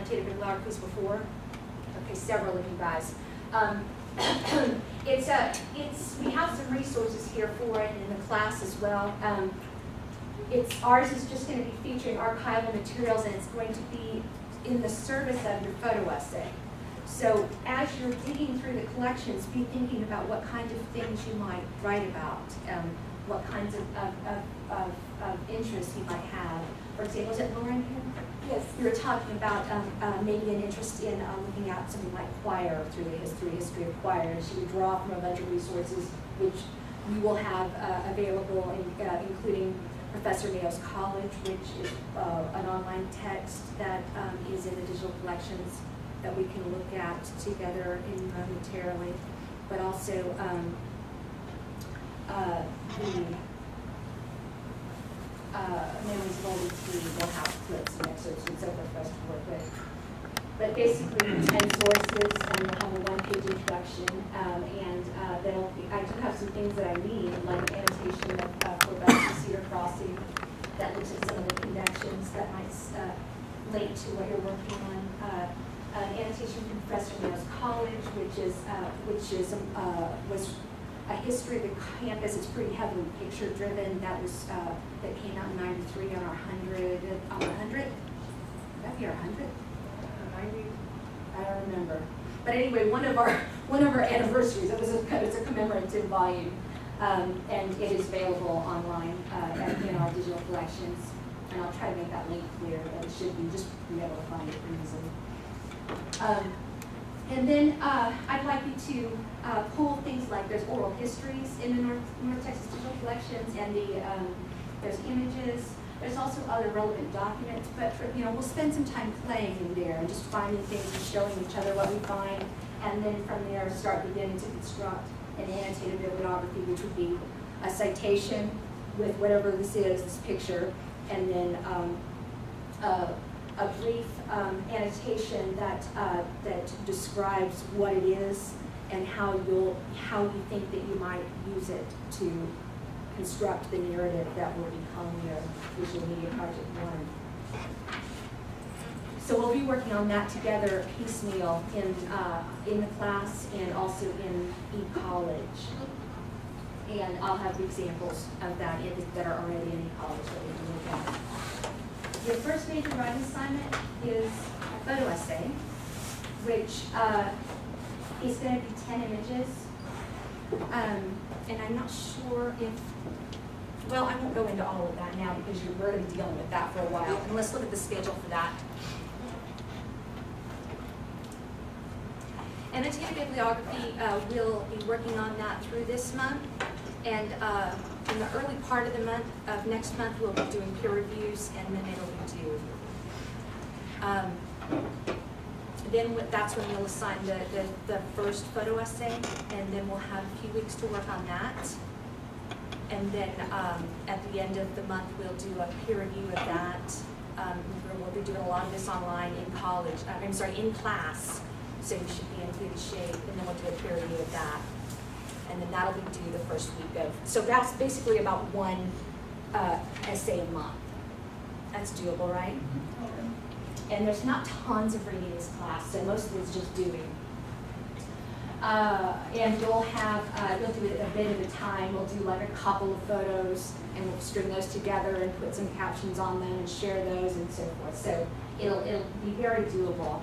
annotated bibliographies before? Okay, several of you guys. We have some resources here for it in the class as well. Ours is just going to be featuring archival materials, and it's going to be in the service of your photo essay. So as you're digging through the collections, be thinking about what kind of things you might write about, what kinds of interests you might have. For example, is it Lauren here? Yes. You were talking about maybe an interest in looking at something like choir through the history of choir. And she would draw from a bunch of resources which we will have available, including Professor Mayo's College, which is an online text that is in the digital collections that we can look at together momentarily, but also the Memories of Old Tea will have clips and excerpts and so forth for us to work with. But basically, 10 sources, and we'll have a one-page introduction, and I do have some things that I need, like an annotation of Quebec Cedar Crossing that looks at some of the connections that might link to what you're working on. An annotation from Professor Mayo's College, was a history of the campus. It's pretty heavily picture-driven. That came out in '93 on our 100. Would that be our 100? 90? I don't remember. But anyway, one of our anniversaries. It's a commemorative volume, and it is available online in our digital collections. And I'll try to make that link clear. But it should be just be able to find it pretty easily. And then I'd like you to pull things like there's oral histories in the North Texas Digital Collections, and there's images. There's also other relevant documents, but we'll spend some time playing in there and just finding things and showing each other what we find, and then from there start beginning to construct an annotated bibliography, which would be a citation with whatever this is, this picture, and then a brief annotation that describes what it is and how you think that you might use it to construct the narrative that will become your Visual Media Project 1. So we'll be working on that together piecemeal in the class and also in eCollege. And I'll have examples of that that are already in eCollege that we can look at. Your first major writing assignment is a photo essay, which is going to be 10 images. And I'm not sure if, well, I won't go into all of that now because you're going to be dealing with that for a while. And let's look at the schedule for that. Annotated bibliography, we'll be working on that through this month. And in the early part of the month, of next month, we'll be doing peer reviews, and then it'll be due. Then that's when we'll assign the first photo essay, and then we'll have a few weeks to work on that. And then at the end of the month, we'll do a peer review of that. We'll be doing a lot of this online in college, in class, so you should be in good shape, and then we'll do a peer review of that. And then that'll be due the first week of, so that's basically about one essay a month. That's doable, right? And there's not tons of reading in this class, so most of it's just doing. And you'll do it a bit at a time. We'll do like a couple of photos, and we'll string those together and put some captions on them and share those and so forth. So it'll be very doable.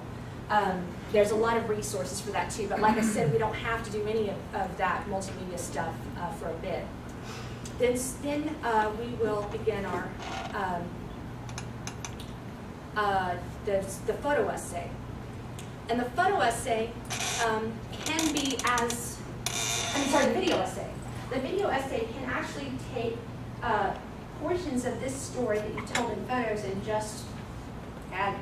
There's a lot of resources for that too, but like I said, we don't have to do any of that multimedia stuff for a bit. Then we will begin our the photo essay. And the photo essay can be the video essay. The video essay can actually take portions of this story that you told in photos and just add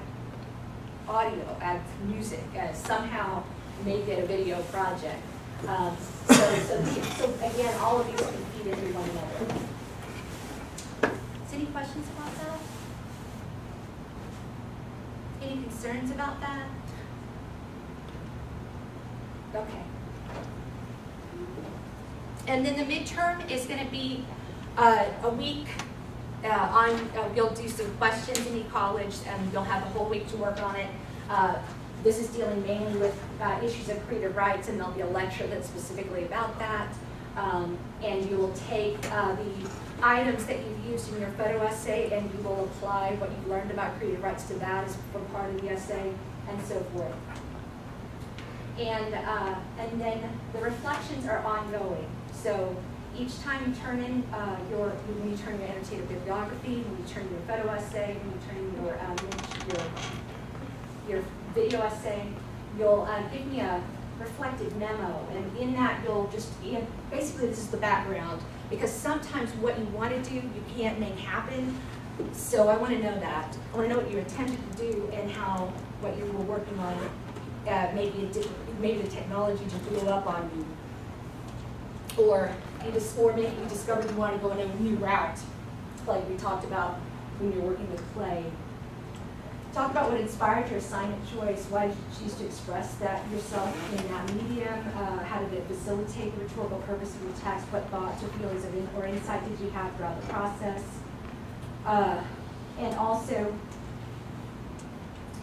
audio, add music, somehow make it a video project. So again, all of these can feed into one another. Any questions about that? Any concerns about that? Okay. And then the midterm is going to be a week you'll do some questions in eCollege, and you'll have a whole week to work on it. This is dealing mainly with issues of creative rights, and there'll be a lecture that's specifically about that. And you will take the items that you've used in your photo essay, and you will apply what you've learned about creative rights to that as for part of the essay, and so forth. And then the reflections are ongoing. So each time you turn in when you turn in your annotated bibliography, when you turn in your photo essay, when you turn in your video essay, you'll give me a reflected memo, and in that you'll just, basically this is the background, because sometimes what you want to do, you can't make happen. So I want to know that. I want to know what you attempted to do and how what you were working on, maybe the technology just blew up on you, or maybe you discovered you want to go in a new route, like we talked about when you're working with clay. Talk about what inspired your assignment choice. Why did you choose to express that yourself in that medium? How did it facilitate the rhetorical purpose of your text? What thoughts or feelings or insight did you have throughout the process? And also,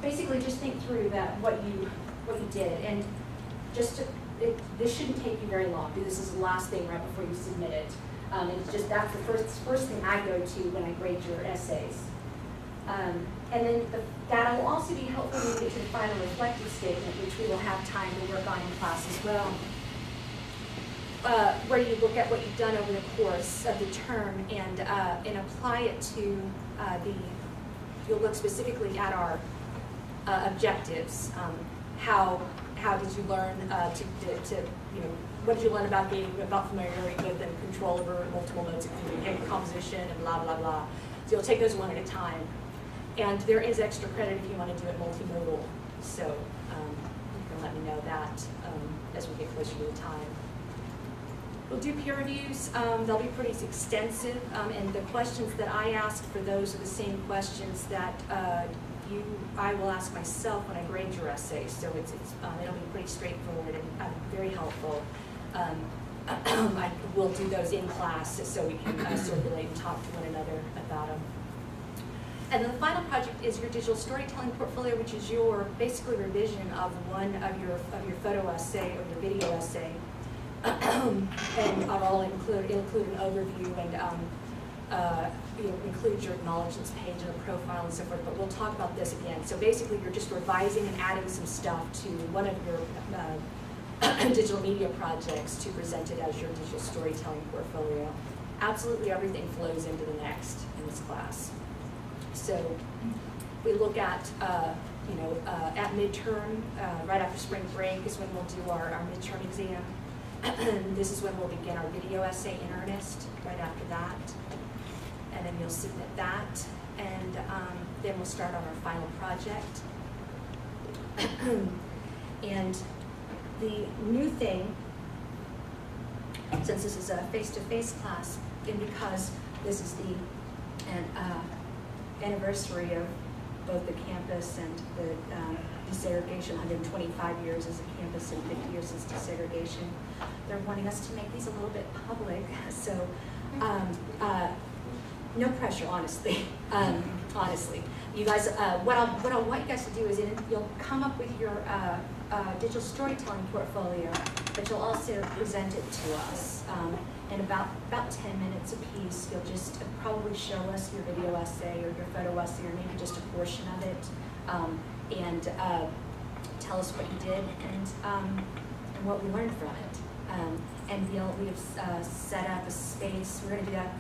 basically, just think through that what you did, and just this shouldn't take you very long. This is the last thing right before you submit it. It's just that's the first thing I go to when I grade your essays. And then that will also be helpful when we get to the final reflective statement, which we will have time to work on in class as well, where you look at what you've done over the course of the term and apply it to you'll look specifically at our objectives. How did you learn what did you learn about familiarity with and control over multiple modes of composition and blah, blah, blah. So you'll take those one at a time. And there is extra credit if you want to do it multimodal. So you can let me know that as we get closer to the time. We'll do peer reviews. They'll be pretty extensive. And the questions that I ask for those are the same questions that I will ask myself when I grade your essay. So it'll be pretty straightforward and very helpful. I will do those in class so we can circulate and talk to one another about them. And then the final project is your digital storytelling portfolio, which is your basically revision of one of your photo essay or your video essay. And I'll include an overview and include your acknowledgements page and a profile and so forth. But we'll talk about this again. So basically, you're just revising and adding some stuff to one of your digital media projects to present it as your digital storytelling portfolio. Absolutely everything flows into the next in this class. So we look at, at midterm, right after spring break is when we'll do our midterm exam. This is when we'll begin our video essay in earnest, right after that. And then you'll submit that, and then we'll start on our final project. And the new thing, since this is a face-to-face class, and because this is the anniversary of both the campus and the desegregation, 125 years as a campus and 50 years since desegregation, they're wanting us to make these a little bit public. So no pressure, honestly. Honestly, you guys, what I want you guys to do is you'll come up with your digital storytelling portfolio, but you'll also present it to us. In about 10 minutes a piece, you'll just probably show us your video essay or your photo essay, or maybe just a portion of it, and tell us what you did and what we learned from it. And we have set up a space. We're going to do that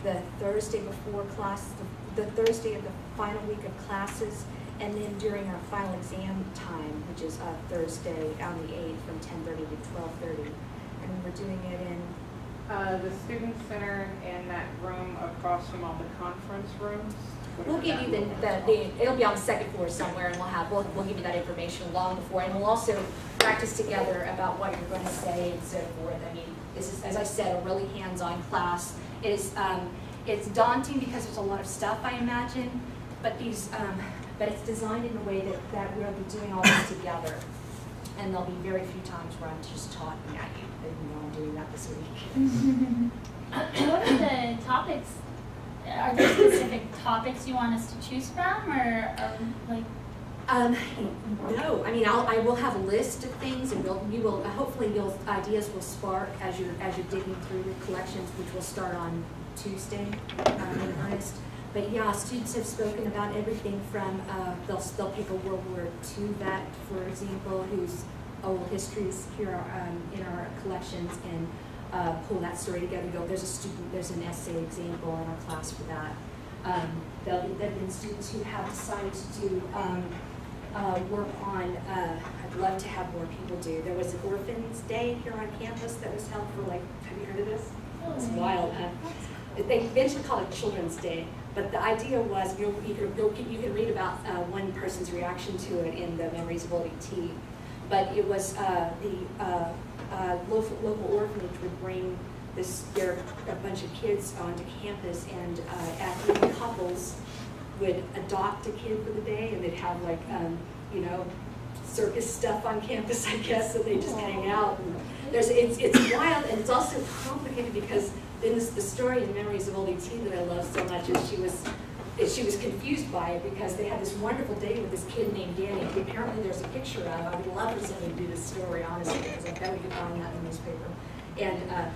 the Thursday before class, the Thursday of the final week of classes, and then during our final exam time, which is Thursday on the 8th from 10:30 to 12:30. And we're doing it in the Student Center in that room across from all the conference rooms. We'll give you it'll be on the second floor somewhere, and we'll give you that information long before, and we'll also practice together about what you're going to say and so forth. I mean, this is, as I said, a really hands-on class. It's daunting because there's a lot of stuff, I imagine, but but it's designed in a way that we'll be doing all this together. And there'll be very few times where I'm just talking at you. And I'm doing that this week. What are the topics? Are there specific topics you want us to choose from, or like? No, I mean, I will have a list of things, and hopefully ideas will spark as you're digging through your collections, which will start on Tuesday in earnest. But yeah, students have spoken about everything from they'll pick a World War II vet, for example, whose oral history is here in our collections, and pull that story together. There's an essay example in our class for that. There have been students who have decided to do work on, I'd love to have more people do. There was an Orphans Day here on campus that was held for have you heard of this? It's wild, huh? They eventually called it Children's Day, but the idea was you can read about one person's reaction to it in the Memories of Old ET. But it was the local orphanage would bring a bunch of kids onto campus, and couples would adopt a kid for the day, and they'd have circus stuff on campus, I guess, so they just hang out. And it's wild, and it's also complicated because in the story in Memories of Old ET that I love so much is she was confused by it because they had this wonderful day with this kid named Danny, who apparently there's a picture of. I would love for someone to do this story, honestly, because I bet we could find that in the newspaper. And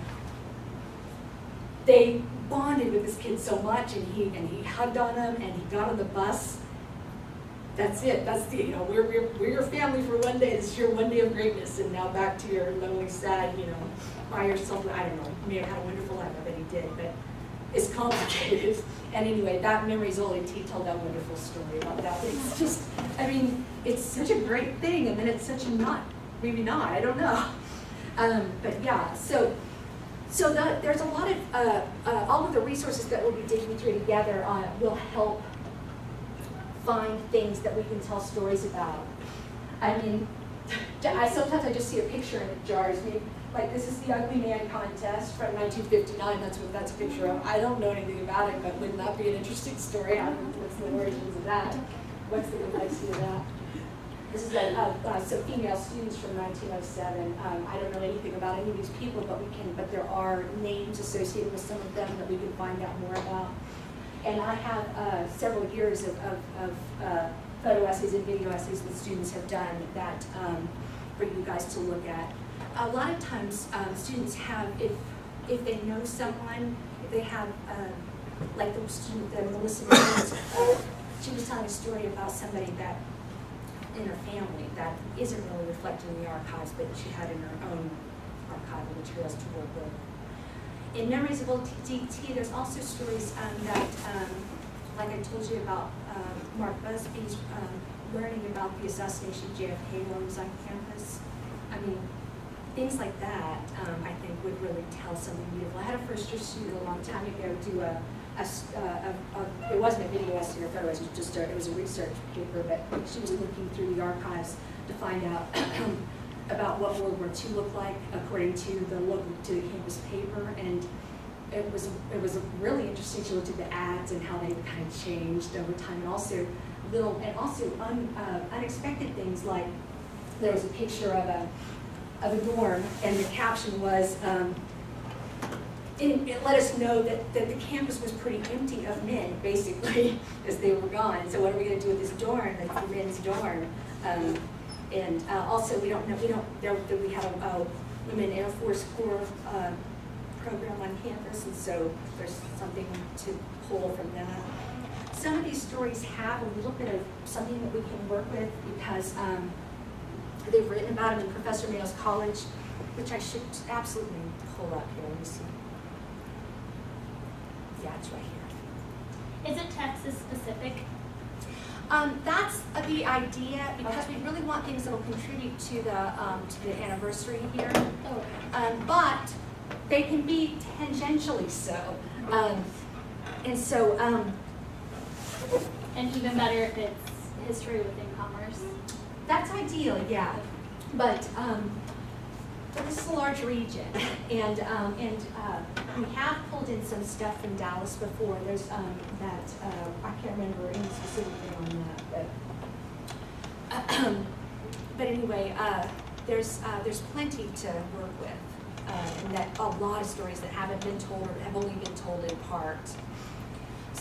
they bonded with this kid so much, and he hugged on him, and he got on the bus. That's it. That's the we're your family for one day. This is your one day of greatness, and now back to your lonely, sad, by yourself. I don't know. He may have had a wonderful life. I bet he did, but it's complicated. And anyway, that Memories Old ET told that wonderful story about that. But it's just, I mean, it's such a great thing, and then it's such a maybe not. I don't know. But yeah, so there's a lot of all of the resources that we'll be digging through together will help find things that we can tell stories about. I mean, sometimes I just see a picture and it jars me. Like, this is the Ugly Man contest from 1959. That's what that's a picture of. I don't know anything about it, but wouldn't that be an interesting story? I don't know what's the origins of that. What's the complexity of that? This is some female students from 1907. I don't know anything about any of these people, but there are names associated with some of them that we can find out more about. And I have several years of photo essays and video essays that students have done that for you guys to look at. A lot of times students have, if they know someone, if they have, like the student that Melissa mentioned, she was telling a story about somebody that in her family that isn't really reflected in the archives, but she had in her own archival materials to work with. In Memories of Old ET, there's also stories that, like I told you about Mark Busby's learning about the assassination of JFK while he was on campus. I mean, things like that, I think, would really tell something beautiful. I had a first-year student a long time ago do it wasn't a video essay or photo essay, it was a research paper, but she was looking through the archives to find out about what World War II looked like according to the campus paper, and it was really interesting. She looked at the ads and how they kind of changed over time, and also unexpected things, like there was a picture of a dorm, and the caption was, it let us know that the campus was pretty empty of men, basically, as they were gone. So what are we going to do with this dorm? That's the men's dorm. And also, we have a Women Air Force Corps program on campus, and so there's something to pull from that. Some of these stories have a little bit of something that we can work with because they've written about them in Professor Mayo's college, which I should absolutely pull up here. Let me see. Yeah, it's right here. Is it Texas specific? That's the idea, because we really want things that will contribute to the anniversary here. Oh. But they can be tangentially so. And so. And even better if it's history within commerce. That's ideal, yeah. But this is a large region, and we have pulled in some stuff from Dallas before. There's I can't remember any specific thing on that, but anyway, there's plenty to work with, and that a lot of stories that haven't been told or have only been told in part.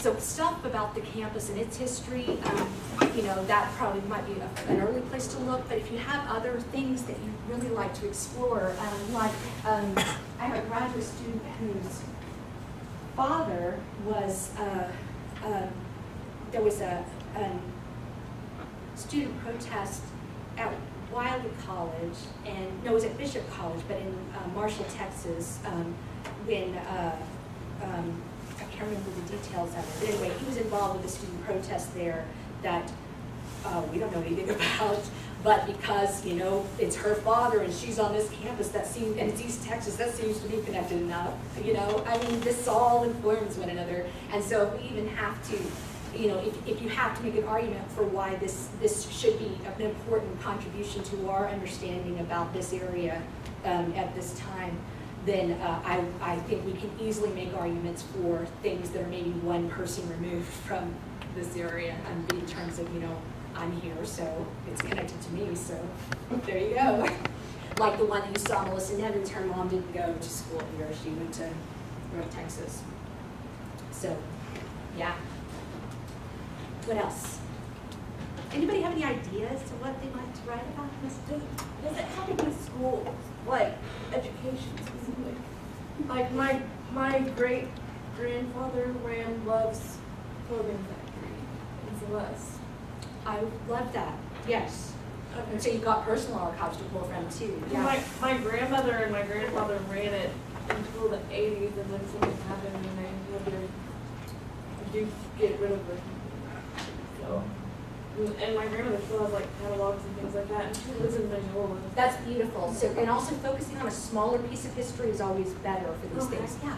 so stuff about the campus and its history, you know, that probably might be an early place to look. But if you have other things that you really like to explore, I have a graduate student whose father was, there was a student protest at Wiley College, and no, it was at Bishop College, but in Marshall, Texas, when I can't remember the details of it. But anyway, he was involved with a student protest there that we don't know anything about, but because, you know, it's her father and she's on this campus, that seems, and it's East Texas, that seems to be connected enough, you know. I mean, this all informs one another, and so if we even have to, you know, if you have to make an argument for why this should be an important contribution to our understanding about this area at this time, then I think we can easily make arguments for things that are maybe one person removed from this area, in terms of, you know, I'm here, so it's connected to me, so there you go. Like the one that you saw, Melissa Nevins, her mom didn't go to school here, she went to North Texas. So, yeah. What else? Anybody have any ideas to what they might write about this? Does it have to be schools, like education specifically? Like my great grandfather ran Love's clothing factory in Celeste. I love that. Yes. And so you've got personal archives to pull from too. Yeah. My grandmother and my grandfather ran it until the 80s, and then something happened and they had to get rid of it. So, and my grandmother still has like catalogs and things like that, and she lives in Missoula. That's beautiful. So, and also focusing on a smaller piece of history is always better for these things. Yeah.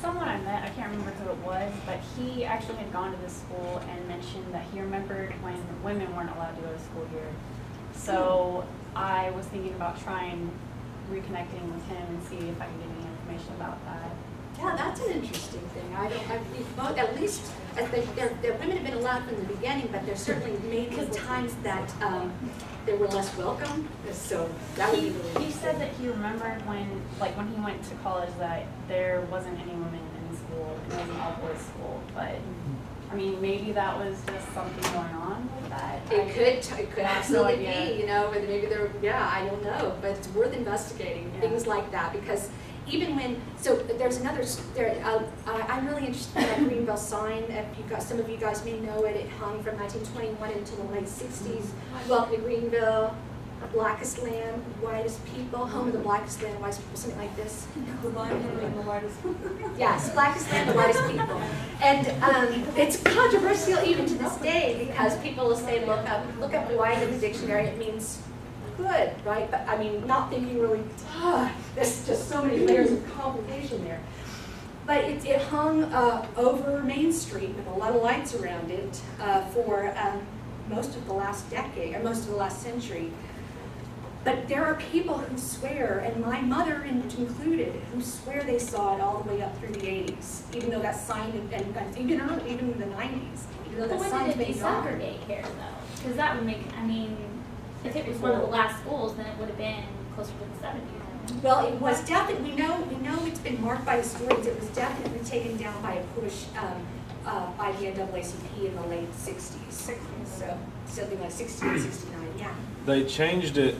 Someone I met, I can't remember who it was, but he actually had gone to this school and mentioned that he remembered when women weren't allowed to go to school here. So I was thinking about trying reconnecting with him and see if I can get any information about that. Yeah, that's an interesting thing. At least their women have been allowed from the beginning, but there's certainly maybe times that they were less welcome. So that would be really He said that he remembered when he went to college that there wasn't any women in the school. It was an all-boys school, but I mean, maybe that was just something going on with that. It could absolutely be, you know, but maybe I don't know, but it's worth investigating, things like that, because even when, so there's another, I'm really interested in that Greenville sign. Some of you guys may know it. It hung from 1921 until the late 60s. Welcome to Greenville, blackest land, whitest people, home of the blackest land, whitest people, something like this. The blackest and the whitest. Yes, blackest land, the whitest people. And it's controversial even to this day, because people will say, look up white in the dictionary, it means good, right? But I mean, not thinking really, there's just so many layers of complication there. But it hung over Main Street with a lot of lights around it for most of the last decade, or most of the last century. But there are people who swear, and my mother included, who swear they saw it all the way up through the 80s, even though that sign, and even in the 90s, even though that But sign when did it been be gone. soccer daycare though? Because that would make, I mean, if it was one of the last schools, then it would have been closer to the 70s. Well, it was definitely, we know it's been marked by historians, it was definitely taken down by a push by the NAACP in the late 60s. So something like 68, 69, yeah. They changed it,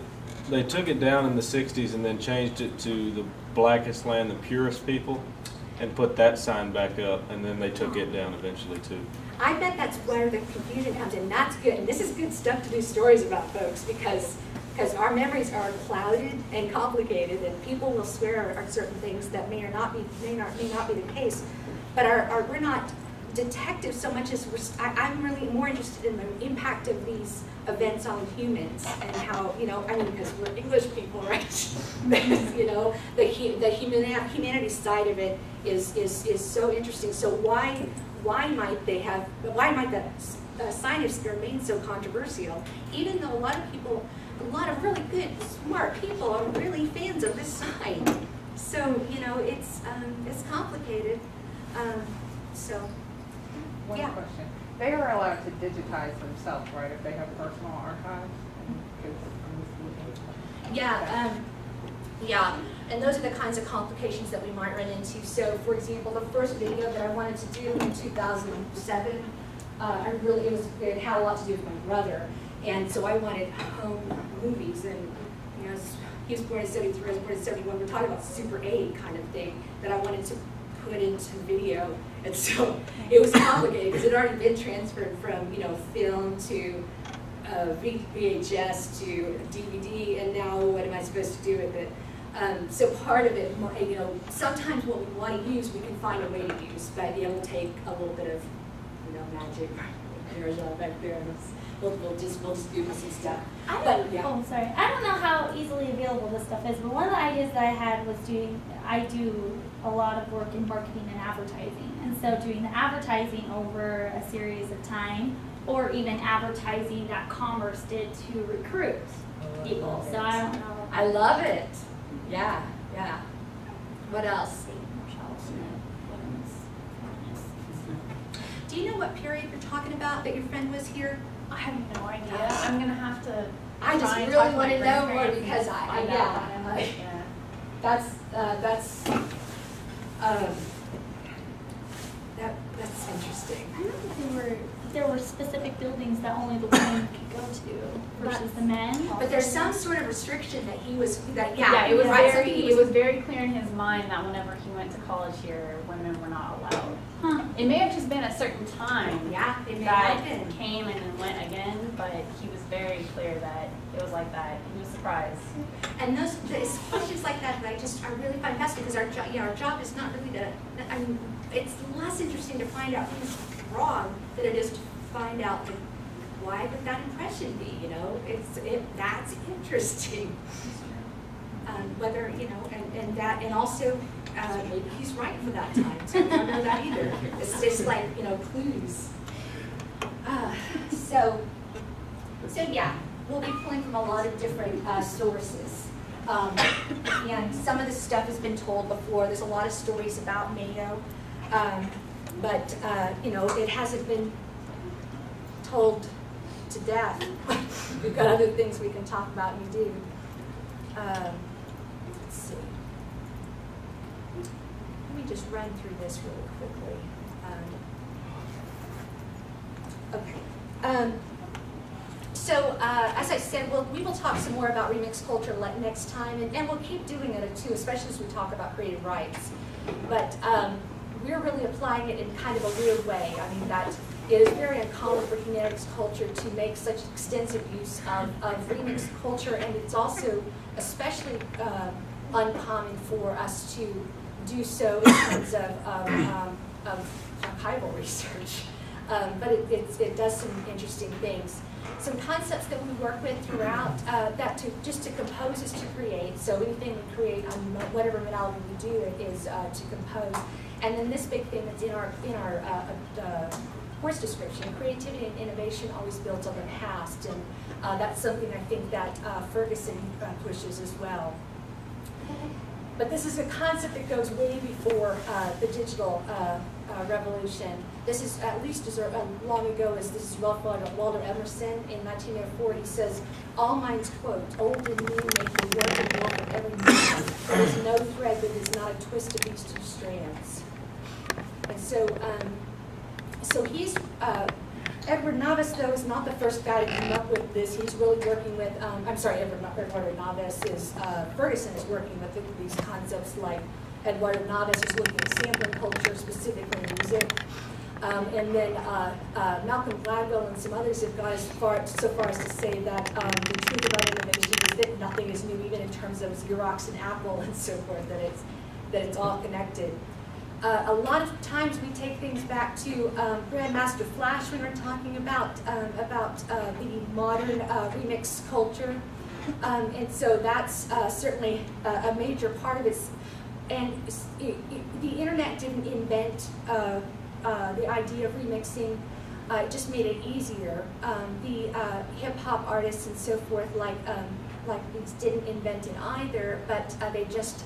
they took it down in the 60s and then changed it to the blackest land, the purest people, and put that sign back up, and then they took it down eventually too. I bet that's where the confusion comes in. That's good, and this is good stuff to do stories about, folks, because our memories are clouded and complicated, and people will swear at certain things that may not be the case. But we're not detectives so much as I'm really more interested in the impact of these events on humans and how, you know, I mean, because we're English people, right? You know, the humanity side of it is so interesting. So why might the signage remain so controversial, even though a lot of really good, smart people are really fans of this sign. So, you know, it's complicated. So, One yeah. question. They are allowed to digitize themselves, right, if they have personal archives? Yeah, And those are the kinds of complications that we might run into. So, for example, the first video that I wanted to do in 2007, it had a lot to do with my brother. And so I wanted home movies, and you know, he was born in 73, I was born in 71. We're talking about Super 8 kind of thing that I wanted to put into video. And so it was complicated because it had already been transferred from, you know, film to VHS to DVD, and now what am I supposed to do with it? So part of it, you know, sometimes what we want to use, we can find a way to use, but it will take a little bit of, you know, magic. There's back there. We'll just do some stuff. Oh, sorry. I don't know how easily available this stuff is, but one of the ideas that I had was I do a lot of work in marketing and advertising. And so doing the advertising over a series of time, or even advertising that Commerce did to recruit people. So I don't know. I love it. Yeah, yeah. What else? Do you know what period you're talking about that your friend was here? I have no idea. I'm gonna have to. I just try and really talk to want my to know more grandparents because and find out. yeah. That's interesting. I don't think there were specific buildings that only the women could go to versus the men. But there's some sort of restriction that he was Yeah, it was right, so very. It was very clear in his mind that whenever he went to college here, women were not allowed. Huh. It may have just been a certain time Yeah, it may that have been. came and then went again, but he was very clear that it was like that. He was surprised. And it's questions like that I really find fascinating because our job is not really to. I mean, it's less interesting to find out who's wrong than it is to find out why would that impression be. You know, that's interesting. Whether you know, and also maybe he's right for that time. So I don't know that either. It's just like, you know, clues. So yeah, we'll be pulling from a lot of different sources. And some of this stuff has been told before. There's a lot of stories about Mayo, but you know, it hasn't been told to death. We've got other things we can talk about, and we do. Let's see. Let me just run through this really quickly. Okay. So, as I said, we will talk some more about remix culture next time, and we'll keep doing it too, especially as we talk about creative rights. But we're really applying it in kind of a weird way. I mean, that it is very uncommon for humanities culture to make such extensive use of remix culture, and it's also especially uncommon for us to do so in terms of archival research. But it does some interesting things. Some concepts that we work with throughout just to compose is to create. So anything we create on whatever modality we do is to compose. And then this big thing that's in our course description, creativity and innovation always builds on the past, and that's something I think that Ferguson pushes as well. But this is a concept that goes way before the digital revolution. This is at least as long ago as this is Ralph Waldo Emerson in 1904. He says, "All minds, quote, old and new, make the work and walk of every man. There is no thread that is not a twist of these two strands." And so, he's Edward Navis, though, is not the first guy to come up with this. He's really working with, Edward Navis is, Ferguson is working with these concepts, like Edward Navis is looking at sampling culture, specifically music. And then Malcolm Gladwell and some others have gone so far as to say that the truth about innovation is that nothing is new, even in terms of Xerox and Apple and so forth, that it's all connected. A lot of times we take things back to Grandmaster Flash when we're talking about the modern remix culture, and so that's certainly a major part of it. And the internet didn't invent the idea of remixing; it just made it easier. The hip hop artists and so forth, like these, didn't invent it either, but they just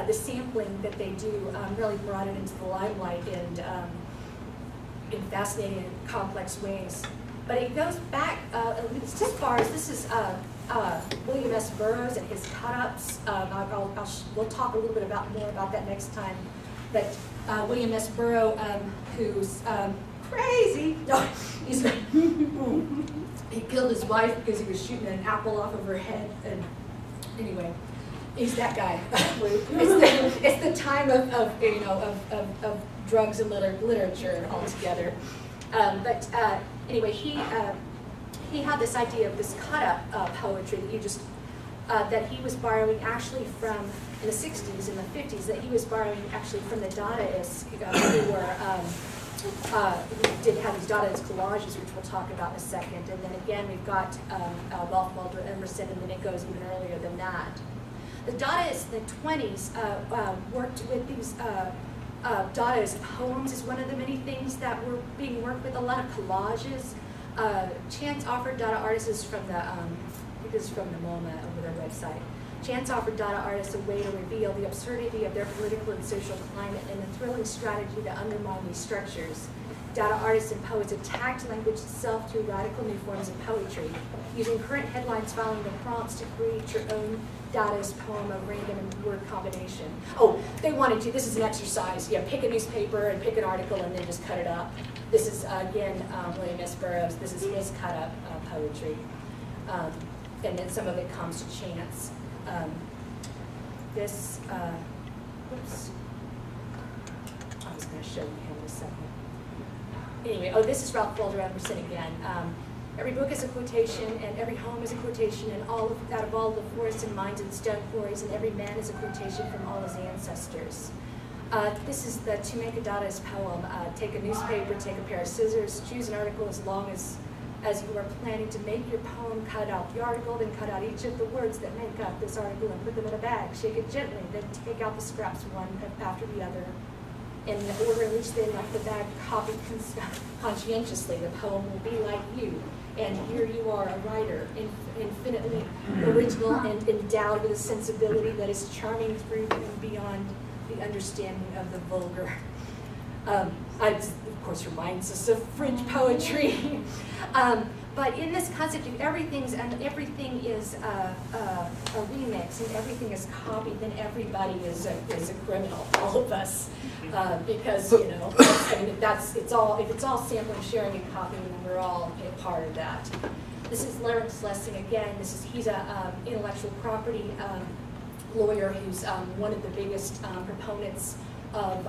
the sampling that they do really brought it into the limelight and in fascinating and complex ways. But it goes back at least as far as this is William S. Burroughs and his cut-ups. We'll talk a little bit more about that next time. But William S. Burroughs, who's crazy, no, he killed his wife because he was shooting an apple off of her head. And anyway, he's that guy. it's the time of drugs and literature altogether. But anyway, he had this idea of this cut-up poetry that that he was borrowing actually from, in the 60s and the 50s, that he was borrowing actually from the Dadaists who were, who did have these Dadaist collages, which we'll talk about in a second. And then again, we've got Ralph Waldo Emerson, and then it goes even earlier than that. The Dadaists in the 20s worked with these Dadaist poems is one of the many things that were being worked with, a lot of collages. Chance offered Dada artists from the, I think this is from the MoMA over their website. Chance offered Dada artists a way to reveal the absurdity of their political and social climate and the thrilling strategy to undermine these structures. Dada artists and poets attacked language itself through radical new forms of poetry, using current headlines following the prompts to create your own Dadaist poem of random word combination. Oh, they wanted to, this is an exercise, yeah, pick a newspaper and pick an article and then just cut it up. This is, again, William S. Burroughs, this is his cut-up poetry. And then some of it comes to Chance. Whoops. I was going to show you him in a second. Anyway, oh, this is Ralph Waldo Emerson again. Every book is a quotation, and every home is a quotation, and all of that of all the forests and mines and stone quarries, and every man is a quotation from all his ancestors. This is the To Make a Dadaist poem. Take a newspaper, take a pair of scissors, choose an article as long as you are planning to make your poem, cut out the article, then cut out each of the words that make up this article and put them in a bag. Shake it gently, then take out the scraps one after the other. In the order in which they left the bag copied conscientiously, the poem will be like you. And here you are, a writer, infinitely original and endowed with a sensibility that is charming through and beyond the understanding of the vulgar. Of course, reminds us of French poetry. But in this concept, if everything is a remix and everything is copied, then everybody is a criminal, all of us, because I mean, if it's all sampling, sharing, and copying, then we're all a part of that. This is Lawrence Lessing again. He's a intellectual property lawyer who's one of the biggest proponents of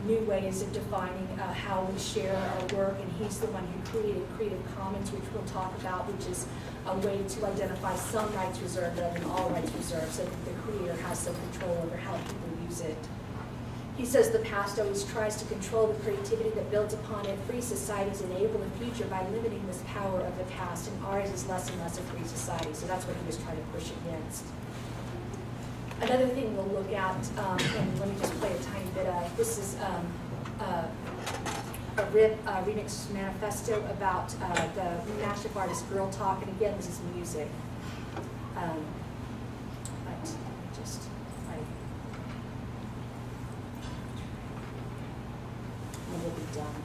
new ways of defining how we share our work, and he's the one who created Creative Commons, which we'll talk about, which is a way to identify some rights reserved rather than all rights reserved, so that the creator has some control over how people use it. He says the past always tries to control the creativity that builds upon it. Free societies enable the future by limiting this power of the past, and ours is less and less a free society, so that's what he was trying to push against. Another thing we'll look at, and let me just play a tiny bit of, this is a remix manifesto about the mashup artist Girl Talk, and again, this is music. But let me just, and we'll be done.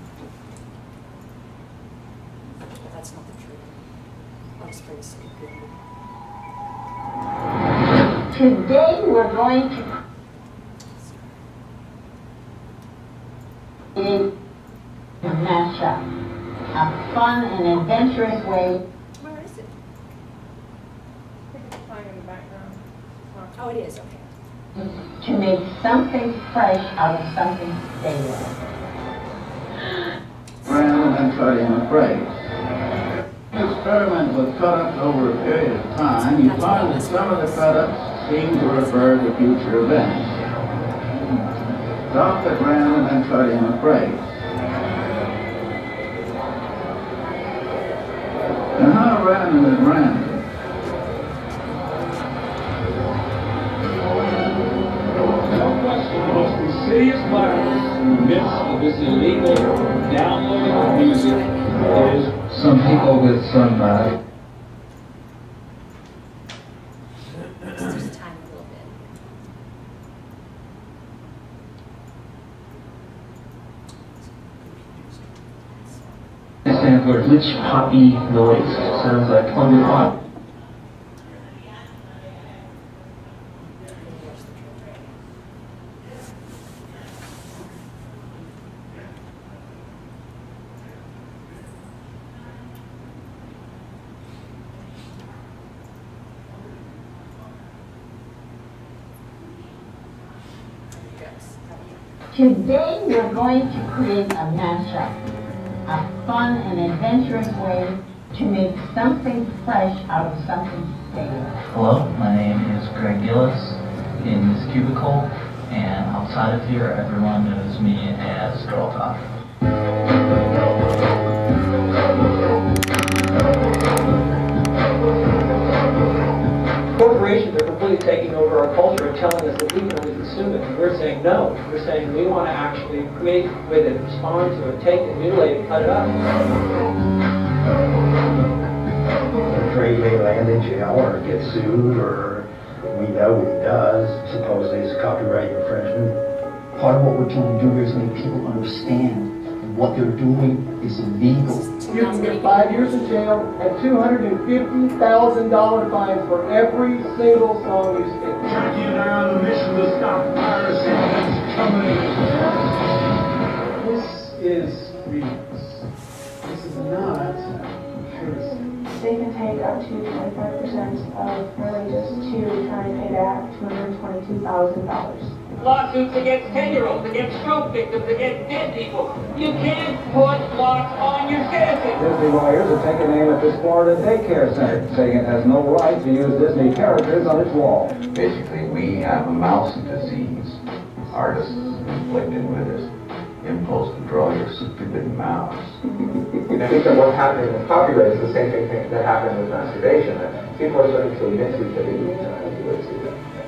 That's not the truth. I'll just play this good. Today we're going to a mashup, a fun and adventurous way. Where is it? I think it's playing in the background. Oh, it is, okay. To make something fresh out of something stale. Random and cutting a phrase. Experiment with cut-ups over a period of time, you find that some of the cut-ups seem to refer to future events. Stop at random and cut in a phrase. Now, how random is random? No question, the most insidious virus in the midst of this illegal downloading of music is Some people with some Just time a little bit. word. Which poppy noise sounds like underwater? Today we're going to create a mashup, a fun and adventurous way to make something fresh out of something stale. Hello, my name is Greg Gillis in this cubicle, and outside of here everyone knows me as Girl Talk. Corporations are completely taking over our culture and telling us that we can only consume it. And we're saying no. We're saying we want to actually create with it, respond to it, take it, mutilate it, cut it up. Trade may land in jail or get sued, or we know he does. Supposedly it's copyright infringement. Part of what we're trying to do here is make people understand what they're doing is illegal. You can get 5 years in jail and $250,000 fines for every single song you sing. Jackie and I are on a mission to stop piracy. It's coming. This is remix. This is not heresy. They can take up to 25% of wages to try and pay back $222,000. Lawsuits against 10-year-olds, against stroke victims, against dead people. You can't put locks on your citizens. Disney lawyers are taking aim at this Florida daycare center, saying it has no right to use Disney characters on its wall. Basically, we have a mouse disease. Artists inflicted with this impulse to draw your stupid mouse. I think that what's happening with copyright is the same thing that happened with masturbation. That people are starting to lean into each other.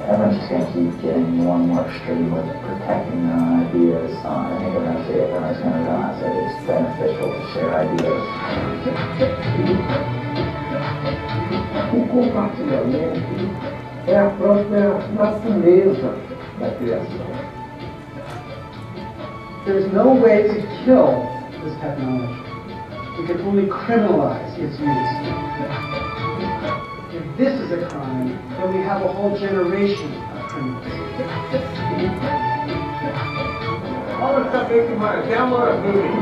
Everyone's just going to keep getting more and more extreme with protecting their own ideas. I think eventually everyone's going to realize that it's beneficial to share ideas. Who compartilhamento é a própria natureza da criação. There's no way to kill this technology. We can only criminalize its use. If this is a crime, then we have a whole generation of criminals. All the stuff making money. Download a movie.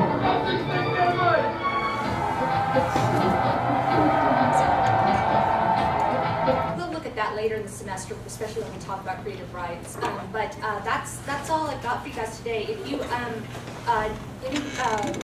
We'll look at that later in the semester, especially when we talk about creative rights. But that's all I've got for you guys today. If you